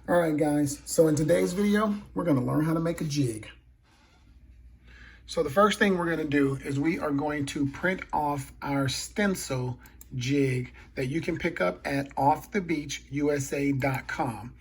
All right, guys, so in today's video, we're gonna learn how to make a jig. So the first thing we're gonna do is we are going to print off our stencil jig that you can pick up at offthebeachusa.com.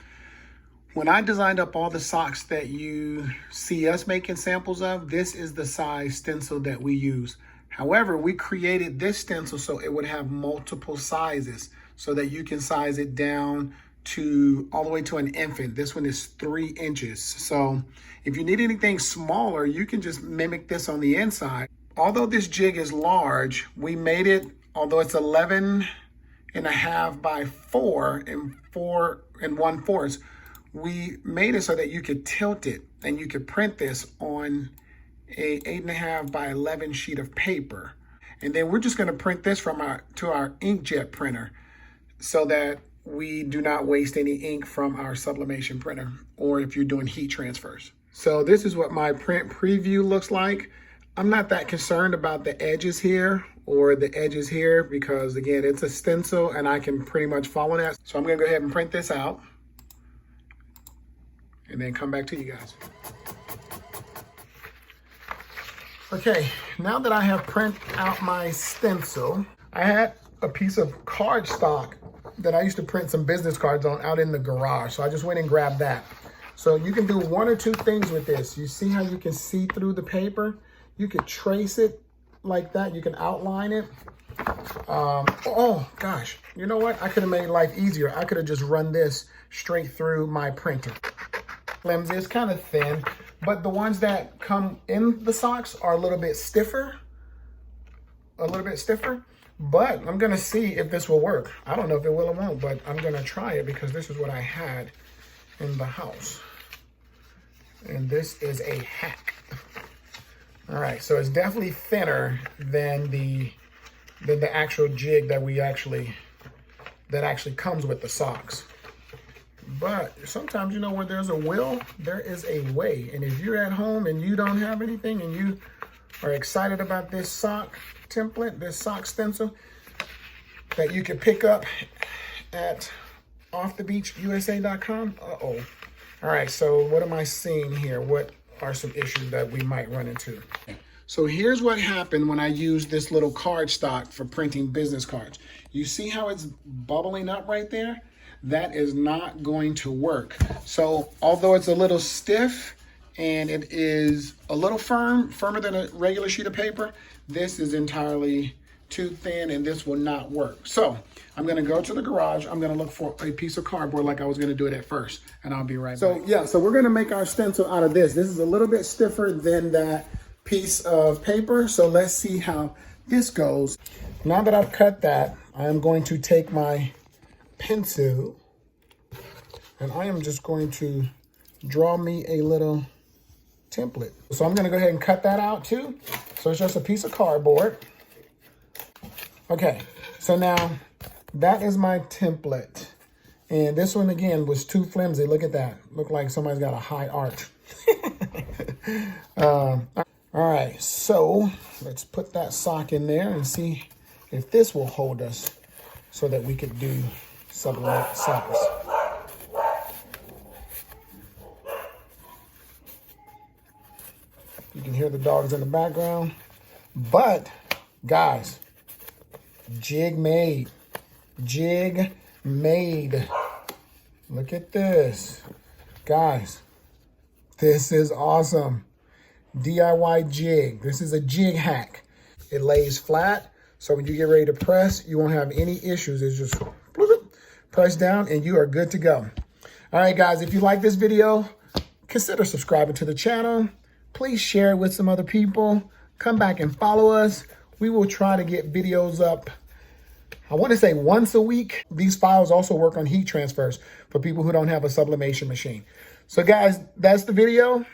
When I designed up all the socks that you see us making samples of, this is the size stencil that we use. However, we created this stencil so it would have multiple sizes so that you can size it down to all the way to an infant. This one is 3 inches. So if you need anything smaller, you can just mimic this on the inside. Although this jig is large, we made it, although it's 11.5 by 4 and 4 1/4, we made it so that you could tilt it and you could print this on a 8.5 by 11 sheet of paper. And then we're just gonna print this to our inkjet printer so that we do not waste any ink from our sublimation printer or if you're doing heat transfers. So this is what my print preview looks like. I'm not that concerned about the edges here or the edges here because again, it's a stencil and I can pretty much follow that. So I'm gonna go ahead and print this out and then come back to you guys. Okay, now that I have printed out my stencil, I had a piece of cardstock that I used to print some business cards on out in the garage. So I just went and grabbed that. So you can do 1 or 2 things with this. You see how you can see through the paper? You could trace it like that. You can outline it. Oh gosh, you know what? I could have made life easier. I could have just run this straight through my printer. Flimsy, it's kind of thin, but the ones that come in the socks are a little bit stiffer. But I'm gonna see if this will work. I don't know if it will or won't, but I'm gonna try it because this is what I had in the house. And this is a hack. All right, so it's definitely thinner than the actual jig that actually comes with the socks. But sometimes, you know, where there's a will, there is a way. And if you're at home and you don't have anything and you are excited about this sock template, this sock stencil that you can pick up at offthebeachusa.com. All right, so what am I seeing here? What are some issues that we might run into? So here's what happened when I used this little cardstock for printing business cards. You see how it's bubbling up right there? That is not going to work. So although it's a little stiff and it is a little firmer than a regular sheet of paper, this is entirely too thin and this will not work. So I'm gonna go to the garage. I'm gonna look for a piece of cardboard like I was gonna do it at first, and I'll be right back. So we're gonna make our stencil out of this. This is a little bit stiffer than that piece of paper. So let's see how this goes. Now that I've cut that, I am going to take my pencil and I am just going to draw me a little template. So I'm gonna go ahead and cut that out too. So it's just a piece of cardboard. Okay, so now that is my template. And this one again was too flimsy. Look at that. Looked like somebody's got a high arch. All right, so let's put that sock in there and see if this will hold us so that we could do sublimate socks. You can hear the dogs in the background, but guys, jig made. Look at this. Guys, this is awesome. DIY jig. This is a jig hack. It lays flat, so when you get ready to press, you won't have any issues. It's just press down and you are good to go. All right, guys, if you like this video, consider subscribing to the channel. Please share it with some other people. Come back and follow us. We will try to get videos up, I want to say once a week. These files also work on heat transfers for people who don't have a sublimation machine. So guys, that's the video.